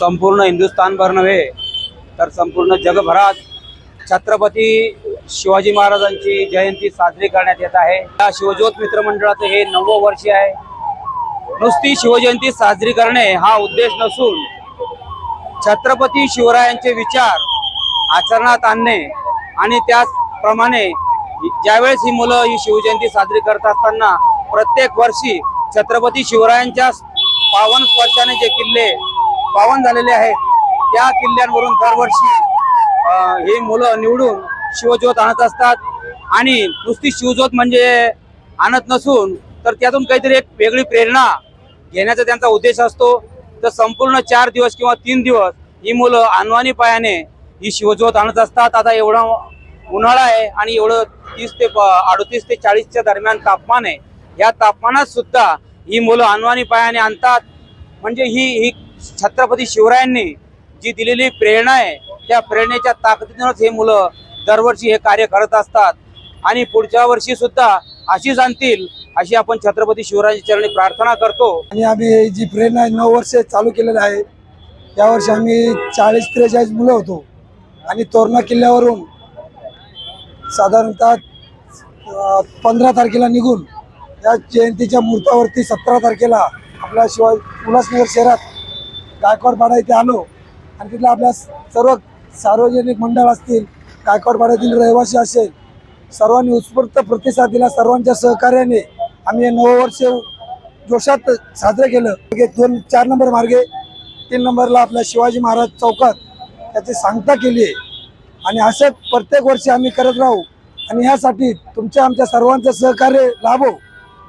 संपूर्ण हिंदुस्थानभर नव्हे तर संपूर्ण जगभरात छत्रपती शिवाजी महाराजांची जयंती साजरी करण्यात येत आहे। या शिवज्योत मित्रमंडळाचे हे 9वे वर्ष आहे। नुसती शिवजयंती साजरी करणे हा उद्देश नसून छत्रपती शिवरायांचे विचार आचरणात आणणे आणि त्याचप्रमाणे ज्यावेळेस ही मुलं ही शिवजयंती साजरी करत असताना प्रत्येक वर्षी छत्रपती शिवरायांच्या पावन स्पर्शाने जे किल्ले पावन झालेले आहेत त्या किल्ल्यांवरून दरवर्षी ही मुलं निवडून शिवज्योत आणत असतात। आणि नुसती शिवज्योत म्हणजे आणत नसून तर त्यातून काहीतरी एक वेगळी प्रेरणा घेण्याचा त्यांचा उद्देश असतो। तर संपूर्ण 4 दिवस किंवा 3 दिवस ही मुलं अनवाणी पायाने ही शिवज्योत आणत असतात। आता एवढा उन्हाळा आहे आणि एवढं 30 ते 38 ते 40च्या दरम्यान तापमान आहे। या तापमानात सुद्धा ही मुलं अनवाणी पायाने आणतात। म्हणजे ही छत्रपती शिवरायांनी जी दिलेली प्रेरणा आहे त्या प्रेरणेच्या ताकदीनेच हे मुलं दरवर्षी हे कार्य करत असतात आणि पुढच्या वर्षी सुद्धा अशीच आणतील अशी आपण छत्रपती शिवरायांच्या चरणी प्रार्थना करतो। आणि आम्ही जी प्रेरणा 9 वर्ष चालू केलेलं आहे यावर्षी आम्ही 40-43 मुलं होतो आणि तोरणा किल्ल्यावरून साधारणतः 15 तारखेला निघून या जयंतीच्या मुहूर्तावरती 17 तारखेला आपल्या उल्हासनगर शहरात गायकवाडपाडा इथे आलो आणि तिथलं आपल्या सर्व सार्वजनिक मंडळ असतील, गायकवाडपाड्यातील रहिवासी असेल, सर्वांनी उत्स्फूर्त प्रतिसाद दिला। सर्वांच्या सहकार्याने आम्ही हे 9 वर्ष जोशात साजरे केलं। 4 नंबर मार्गे 3 नंबरला आपल्या शिवाजी महाराज चौकात त्याची सांगता केली आहे आणि असं प्रत्येक वर्षी आम्ही करत राहू आणि ह्यासाठी तुमच्या आमच्या सर्वांचं सहकार्य लाभो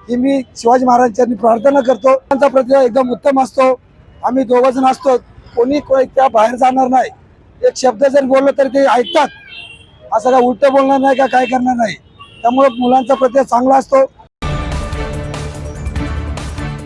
ही मी शिवाजी महाराजांनी प्रार्थना करतो। त्यांचा प्रतिसाद एकदम उत्तम असतो। आम्ही 2 जण असतो, कोणी त्या बाहेर जाणार नाही। एक शब्द जर बोललो तर ते ऐकतात, असं काय उलटं बोलणार नाही का काय करणार नाही। त्यामुळे मुलांचा प्रतिसाद चांगला असतो।